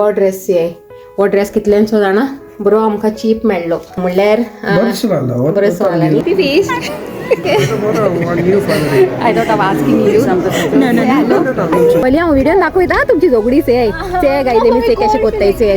वो ड्रेस आहे वो ड्रेस कितल्यांचो जाणा बरो आमकां चीप मेळ्ळो म्हणल्यार बरो सोला न्ही ती fees I thought of asking you. No. पहिले हांव व्हिडिओन दाखयता तुमची झोगडी से गाय तेमी से कशें कोत्ताय से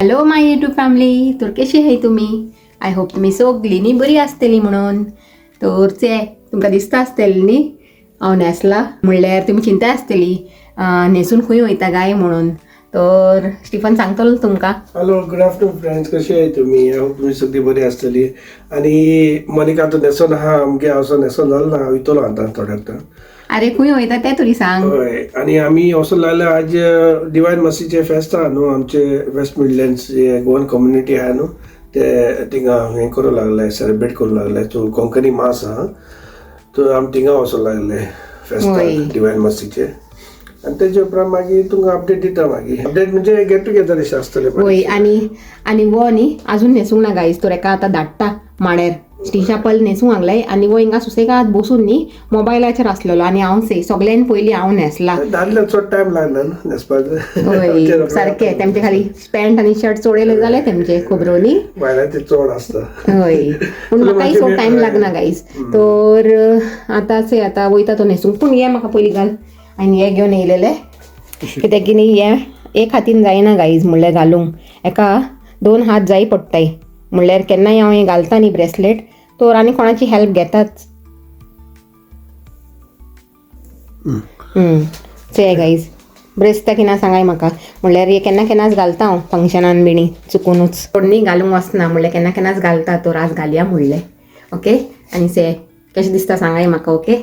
हॅलो माय यूट्यूब फॅमिली तर कशी आहे तुम्ही आय होप तुम्ही सगळी न्ही बरी आसतली म्हणून तर ते तुमकां दिसता आसतली न्ही हांव न्हेसला म्हणल्यार तुमी चिंता आसतली न्हेसून खंय वयता काय म्हणून तर स्टिफन सांगतलो तुमकां हॅलो गुड आफ्टरनून फ्रेंड्स कशी आहे तुम्ही आय होप तुम्ही सगळी बरी आसतली आनी मनीका तो न्हेसोन आहा आमगे हांव न्हेसोन जालो ना वयतलो आतां थोड्याक अरे खंय वयता तें तरी सांग हय आनी आमी असो लायला आज डिवायन मसीचे फेस्त आहा न्हू आमचे वेस्ट मिडलँड्स जे गोवन कम्युनिटी आहा न्हू ते थिंगा हें करूं लागले सेलिब्रेट करूं लागले सो कोंकणी मास आहा तर आमी थिंगा वचूंक लागले फेस्ताक डिवायन मसीचे आनी तेजे उपरांत मागीर तुमकां अपडेट दिता मागीर अपडेट म्हणजे गेट टुगेदर अशें आसतलें होय आनी वो न्ही आजून न्हेसूंक ना गायज तो एका आतां धाडटा मांडेर स्टिशा पल न्हेसूंक लागलाय आनी वो हिंगा सुसेगाद बसून न्ही मोबायलाचेर आसलेलो आनी हांव सगळ्यान पयलीं हांव न्हेसला दादल्याक चड टायम लागना न्हू न्हेसपाक होय सारकें तेमचे खाली पॅन्ट आनी शर्ट चोडयले जाले तेमचे खबरो न्ही बायलांचे चड आसता हय पूण म्हाकाय चड टायम लागना गायज तर आतां वयता तो न्हेसूंक पूण हे म्हाका पयलीं घाल आनी हे घेवन येयलेले कित्याक की न्ही हे एक हातीन जायना गायज म्हणल्यार घालूंक एका 2 हात जाय पडटाय म्हणल्यार केन्नाय हांव हें घालता न्ही ब्रेसलेट तर आनी कोणाची हेल्प घेताच से गायज ब्रेसता की ना सांगाय म्हाका म्हणल्यार हे केन्नाच घालता हांव फंक्शनान बिणी चुकूनूच न्ही घालूंक वचना म्हणल्यार केन्नाच घालता तर आज घालया म्हणलें ओके आनी से कशें दिसता सांगाय म्हाका ओके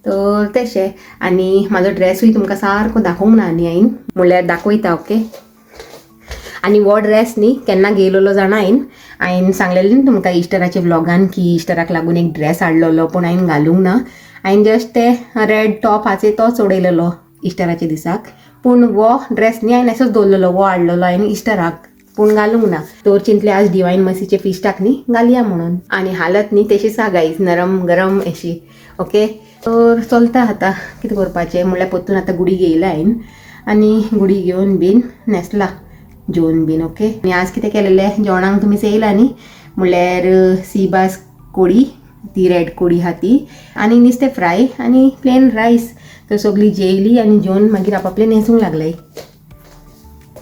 तर तशें आनी म्हाजो ड्रेसूय तुमकां सारको दाखोवंक ना न्ही हांवें म्हणल्यार दाखयता ओके आनी वो ड्रेस न्ही केन्ना गेलोलो जाणा हांवें सांगलेलें न्ही तुमकां इस्टराचे व्लॉगान की इस्टराक लागून एक ड्रेस हाडलेलो पूण हांवें घालूंक ना हांवें जस्ट ते रेड टॉप आहा तो चोडयलेलो इस्टराच्या दिसाक पूण वो ड्रेस न्ही हांवें असोच दवरलेलो वो हाडलेलो हांवें इस्टराक पूण घालूंक ना तर चिंतले आज डिवायन मसीचे फिस्टाक न्ही घालया म्हणून आनी हालत न्ही तशीच आहा गायज नरम गरम अशी ओके तर चलता आतां कितें करपाचें म्हणल्यार पोत्तून आतां गुडी घेयला हांवें आनी गुडी घेवन बीन न्हेसला जेवन बीन ओके आनी आज कितें केलेलें जेवणाक तुमी येयला न्ही म्हणल्यार सीबास कोडी ती रेड कोडी आहा ती आनी नुस्तें फ्राय आनी प्लेन रायस तर सगळीं जेयली आनी जेवन मागीर आपआपले न्हेसूंक लागले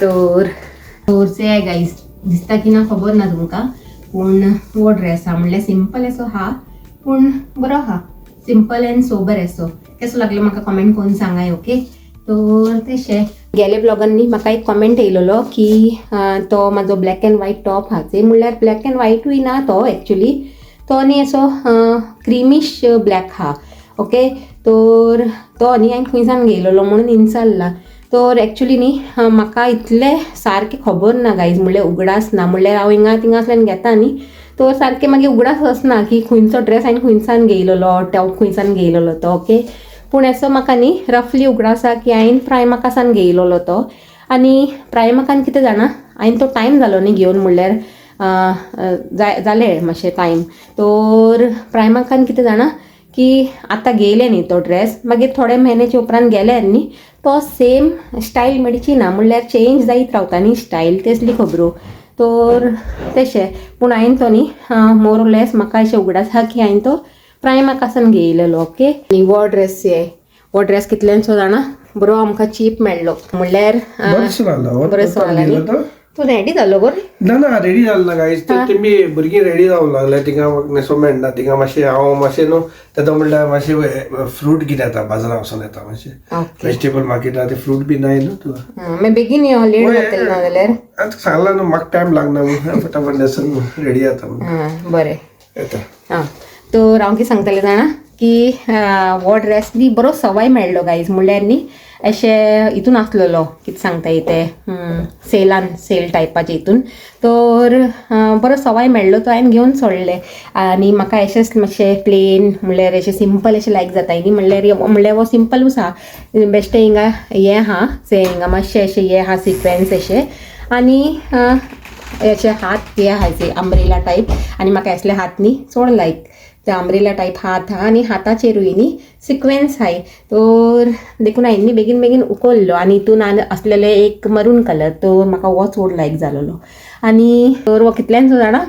तर ते गायज दिसता की ना खबर ना तुमकां पूण वो ड्रेस आहा म्हणल्यार सिंपल असो आहा पूण बरो आहा सिंपल एंड सोबर असो कसो लागलो म्हाका कमेंट करून सांगाय ओके तर तशें गेले ब्लॉगान न्ही म्हाका एक कमेंट येयलेलो की तो म्हाजो ब्लॅक एंड व्हायट टॉप आहा म्हणल्यार ब्लॅक एंड व्हायटूय ना तो एक्चुली तो न्ही असो क्रिमीश ब्लॅक आहा ओके तर तो न्ही हांवें खंयसान घेयलेलो म्हणून इन्साल्ला तर एक्चुली न्ही म्हाका इतलें सारकें खबर ना गायज म्हणल्यार उगडास ना म्हणल्यार हांव हिंगासल्यान घेता न्ही तर सारकें मागीर उगडास वचना की खंयचो ड्रेस हांवें खंयसान घेयलेलो टॉप खंयसान घेयलेलो तो ओके पूण असो म्हाका न्ही रफली उगडासा की हांवें प्रायमाकासान घेयलेलो तो आनी प्रायमाकान कितें जाणा हांवें तो टायम जालो न्ही घेवन म्हणल्यार जालें मातशें टायम तर प्रायमाकान कितें जाणा की आतां घेयले न्ही तो ड्रेस मागीर थोडे म्हयन्याचे उपरांत गेल्यार न्ही तो सेम स्टायल मेळची ना म्हणल्यार चेंज जायत रावता न्ही स्टायल तेसली खबरो तर तशें पूण हांवें तो न्ही मोर लेस म्हाका अशें उगडास आहा की हांवें तो प्रायमाकासान घेयलेलो ओके आनी वो ड्रेस कितल्यांचो जाणा बरो आमकां चीप मेळ्ळो म्हणल्यार बरो सोला न्ही तूं रेडी जालो बरो ना रेडी जालो ना गायज तेमी भुरगीं रेडी जावंक लागले थिंगा न्हेसो मेळना थिंगा मातशें हांव मातशें न्हू तेदो म्हणल्यार मातशें फ्रूट घेवन येता बाजारां वचून येता मातशें वेजिटेबल मार्केट आहा ते फ्रूट बी नाय न्हू तुका मागीर बेगीन यो लेट जातलें ना जाल्यार आतां सांगला न्हू म्हाका टायम लागना म्हणून फटाफट न्हेसून रेडी जाता बरें येता तर हांव कितें सांगतलें जाणा की वो ड्रेस न्ही बरो सवाय मेळ्ळो गायज म्हणल्यार न्ही अशे हितून आसलेलो कितें सांगता ते सेल टायपाचे हितून तर बरो सवाय मेळ्ळो तो हांवें घेवन सोडले आनी म्हाका अशेंच मातशें प्लेन म्हणल्यार अशें सिंपल अशें लायक जाता न्ही म्हणल्यार हो सिंपलूच आहा बेश्टें हिंगा हें आहा हिंगा मातशें अशें हें आहा सिक्वेन्स अशें आनी अशे हात हे आहायचे अम्ब्रेला टायप आनी म्हाका असले हात न्ही चड लायक ते अम्ब्रेला टायप हात आहा आनी हाताचेरूय न्ही सिक्वेन्स आहाय तर देखून हांवें न्ही बेगीन बेगीन उखल्लो आनी हितून असलेले एक मरून कलर तो म्हाका हो चड लायक जालोलो आनी तर हो कितल्यांचो जाणा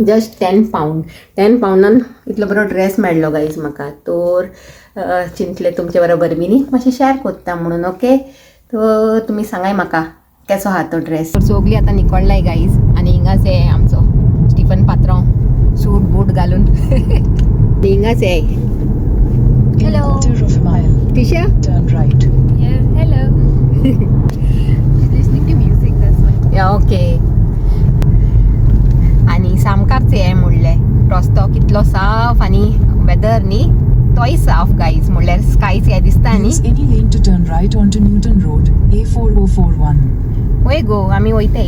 जस्ट 10 पावंड 10 पावंडान इतलो बरो ड्रेस मेळ्ळो गायज म्हाका तर चिंतले तुमचे बरोबर बी न्ही मातशें शेअर कोत्ता म्हणून ओके तर तुमी सांगाय म्हाका केसो आहा तो ड्रेस सोगली आतां निकोळ्ळाय गायज आनी हिंगाच हे आमचो स्टीफन पात्रांव सूट बूट घालून हिंगाच आहे हॅलो तिशा हॅलो या ओके आनी सामकाच हे म्हणलें रस्तो कितलो साफ आनी वेदर न्ही तोय साफ गायज म्हणल्यार स्कायज हे दिसता न्ही वय गो आमी वयताय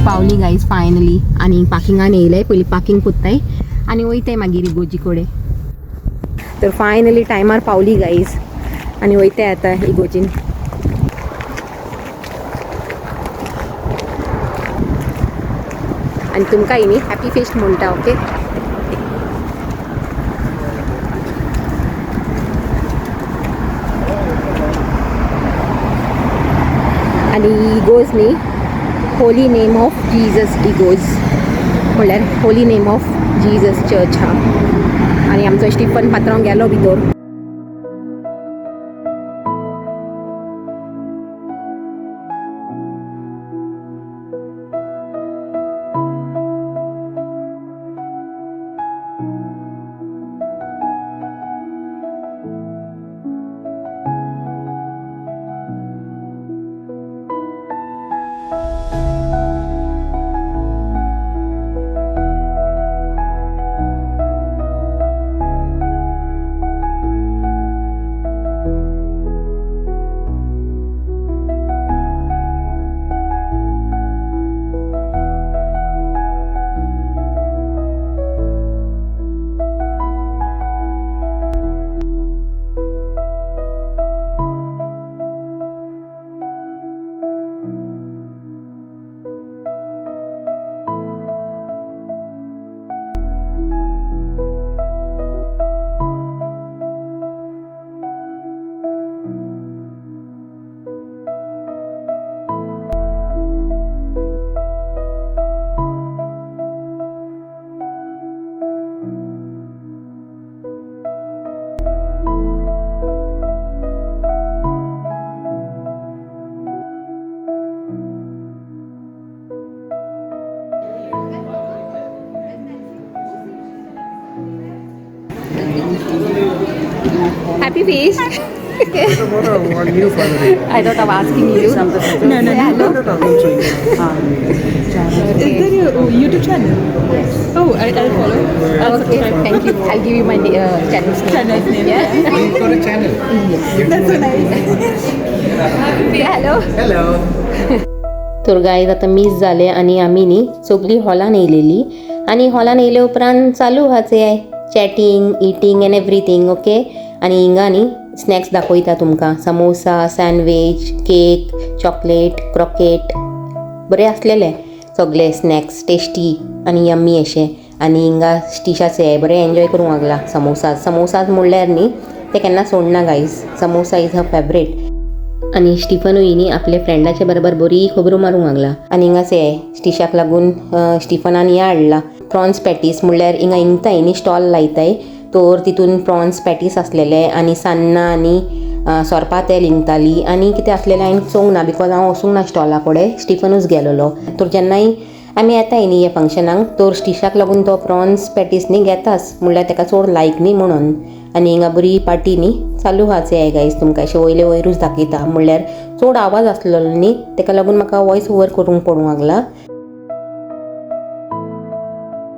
पावली गायज फायनली आनी पार्किंगान येयले पयलीं पार्किंग कोत्ताय आनी वयताय मागीर इगोजी कोडे तर फायनली टायमार पावली गायज आनी वयताय आतां इगोजीन आनी तुमकां न्ही हॅपी फेस्ट म्हणटा ओके आनी इगोज न्ही होली नेम ऑफ जीजस इगोज म्हणल्यार holy name of Jesus church हा आनी आमचो स्टीफन पात्रांव गेलो भितर Happy feast. What new family? I thought of asking you. No. Hello. Is there your YouTube channel? Oh, I'll follow. Okay, thank you. I'll give you my channel's name. Channel's name. Yeah. You've got a channel. That's so nice. Hello. Hello. तर guys आतां miss जाले आनी आमी न्ही सगळीं हॉलान येयलेली आनी हॉलान येयले उपरांत चालू आहाचे chatting eating and everything okay आनी हिंगा न्ही स्नॅक्स दाखयता तुमकां samosa sandwich cake chocolate croquette बरें आसलेले सगळे स्नॅक्स टेस्टी आनी यम्मी अशें आनी हिंगा स्टिशाचे बरें एन्जॉय करूंक लागला समोसाज म्हणल्यार न्ही ते केन्ना सोडना guys samosa is her favourite आनी स्टिफनूय न्ही आपले फ्रेंडाचे बरोबर बरी खबरो मारूंक लागला आनी हिंगाच हे स्टिशाक लागून स्टिफनान हें हाडला प्रॉन्स पॅटीस म्हणल्यार हिंगा इंगताय न्ही स्टॉल लायताय तर तितून प्रॉन्स पॅटीस आसलेले आनी सान्नां आनी सोरपातेल इंगताली आनी कितें आसलेलें हांवें चोवंक ना बिकॉज हांव वचूंक ना स्टॉला कडेन स्टिफनूच गेलोलो तर जेन्नाय आमी येताय न्ही हे फंक्शनाक तर स्टिशाक लागून तो प्रॉन्स पॅटीस न्ही घेताच म्हणल्यार ताका चड लायक न्ही म्हणून आनी हिंगा बरी पार्टी न्ही चालू आहाचे आहे गायज. तुमकां अशें वयले वयरूच दाखयता म्हणल्यार चड आवाज आसलेलो न्ही तेका लागून म्हाका वॉयस ओवर करूंक पडूंक लागला.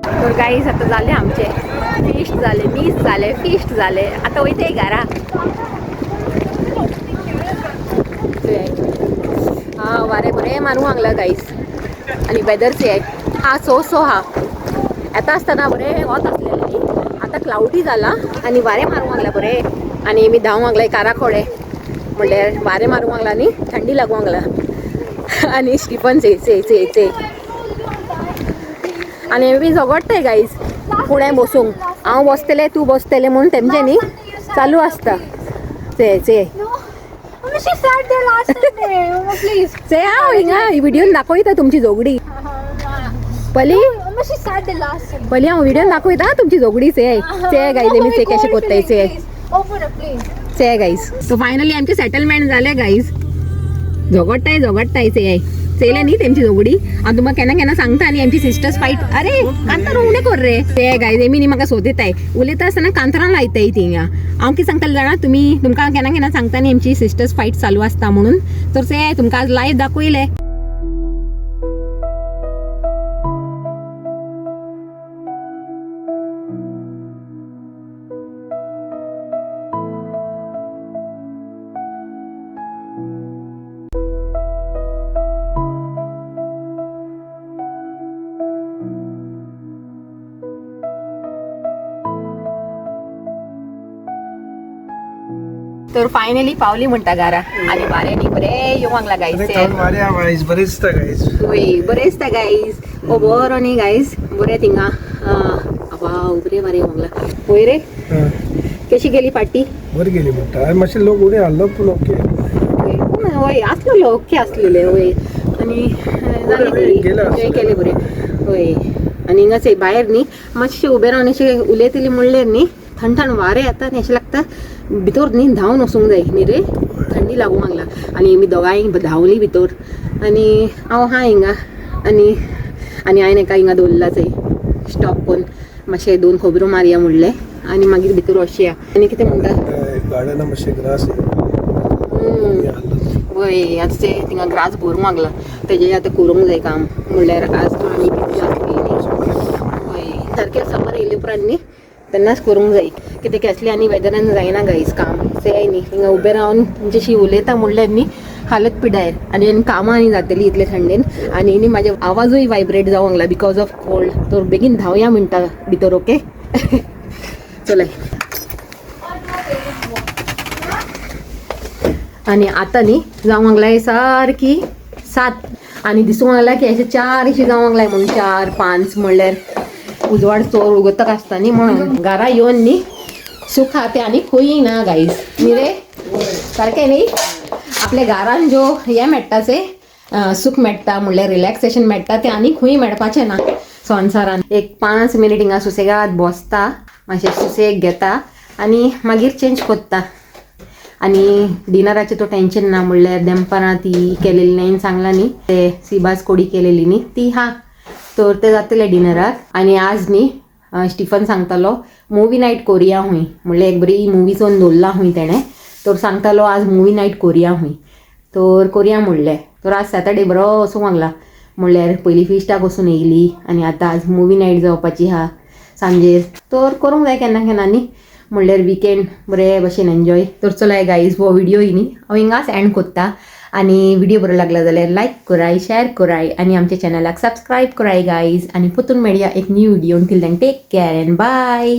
तर गाईज आता झाले आमचे फिस्ट झाले, मीस झाले, फिस्ट झाले. आता वयते घरा. हा वारे बरे मारूंक लागला गाईज. आणि वेदरचे आहे हा सो हा आता असताना बरे वत असलेले आता क्लाउडी झाला आणि वारे मारूंक लागला बरे. आणि मी धावूंक लागलाय काराखोडे म्हणल्यार वारे मारूंक लागला आणि थंडी लागूंक लागला. आणि स्टीफन चे आणि मी झगडटाय गाईज फुडें बसूंक. हांव बसतलें तूं बसतलें म्हणून तेमचें न्ही चालू आसता. चे हांव हिंगा व्हिडियोन दाखयता तुमची झगडी. पयली हांव व्हिडियोन दाखयता तुमची झगडी. चे गाईज आमी चे कशें कोत्ताय चे गाईज. सो फायनली आमचे सेटलमेंट जाले गाईज. झगडटाय चेले न्ही तेमची झगडी. हांव तुमकां केन्ना सांगता आनी आमची सिस्टर्स फायट. अरे कांतार उणें कर रे. ते गायज एमी न्ही म्हाका सोदयताय उलयता आसतना कांतरां लायताय थिंगा. हांव कितें सांगतालें जाणा तुमकां केन्ना सांगता न्ही आमची सिस्टर्स फायट चालू आसता म्हणून. तर ते तुमकां आज लायव्ह दाखयलें. तर फायनली पावली म्हणटा घरा. आणि वाऱ्यांनी बरे येवंक लागला गाईज. बरेच बरे दिसता गाईज. हो बरो न्ही गाईज बरे थिंगा वाव बरे वारे येवंक लागला. पळय रे कशी गेली पार्टी. बरी गेली म्हणटा मातशें लोक उणें हाडलो पूण ओके. वय आसलेलो ओके आसलेले वय. आणि एन्जॉय केले बरे वय. आणि हिंगाचे भायर न्ही मातशें उबे रावन अशें उलयतली म्हणल्यार न्ही थंड वारे येता आनी अशें लागता भितर न्ही धांवन वचूंक जाय न्ही रे. थंडी लागूंक लागला. आनी आमी दोगांय धांवली भितर. आनी हांव हा हिंगा आनी हांवें एका हिंगा दवरलाच स्टॉप करून मातशें 2 खबरो मारया म्हणलें. आनी मागीर भितर वचया. आनी कितें म्हणटा गार्डना मातशें ग्रास वय आतां ते थिंगा ग्रास भरूंक लागला. तेजें आतां करूंक जाय काम म्हणल्यार आज आनी बिजी आसली वय सारकें समर येयले उपरांत न्ही तेन्नाच करूंक जाय. कितें कसलें आनी वेदरान जायना गायज काम. ते न्ही हिंगा उबें रावन तुमच्याशी उलयता म्हणल्यार न्ही हालत पिडायर. आनी कामां आनी जातली इतले थंडेन. आनी न्ही म्हाजे आवाजूय वायब्रेट जावंक लागला बिकॉज ऑफ कोल्ड. तर बेगीन धांवया म्हणटा भितर ओके. चलय. आनी आतां न्ही जावंक लागलाय सारकी 7 आनी दिसूंक लागला की अशें 4 अशी जावंक लागलाय म्हणून 4-5 म्हणल्यार उजवाड चोर उगतक आसता न्ही म्हणून घरा येवन न्ही सूख हा ते आनी खंयी ना गाईज न्ही रे. सारकें न्ही आपल्या घरान जो हें मेळटाचे सूख मेळटा म्हणल्यार रिलॅक्सेशन मेळटा ते आनी खंयी मेळपाचें ना संवसारान. एक 5 मिनीट हिंगा सुसेगाद बसता मातशें सुसेग घेता आनी मागीर चेंज कोत्ता. आनी डिनराचें तो टेंशन ना म्हणल्यार दनपारां ती केलेली नाईन सांगला न्ही ते सिबास कोडी केलेली न्ही ती हा. तर ते जातले डिनराक. आनी आज न्ही स्टीफन सांगतालो मुवी नायट कोरया हूंय म्हणल्यार एक बरी मुवी चोवन दवरला हूंय तेणें. तर सांगतालो आज मुवी नायट कोरया हूंय. तर कोरया म्हणलें. तर आज सॅटर्डे बरो वचूंक लागला म्हणल्यार पयलीं फिस्टाक वचून येयली आनी आतां आज मुवी नायट जावपाची हा सांजेर. तर करूंक जाय केन्ना केन्ना न्ही म्हणल्यार विकेंड बरे भशेन एन्जॉय. तर चलाय गाईज हो व्हिडिओ न्ही हांव हिंगाच एंड कोत्ता. आनी व्हिडिओ बरो लागला जाल्यार लायक कराय शेअर कराय आनी आमच्या चॅनलाक सबस्क्रायब कराय गाईज. आनी परतून मेळया एक new video. Till then take care and bye.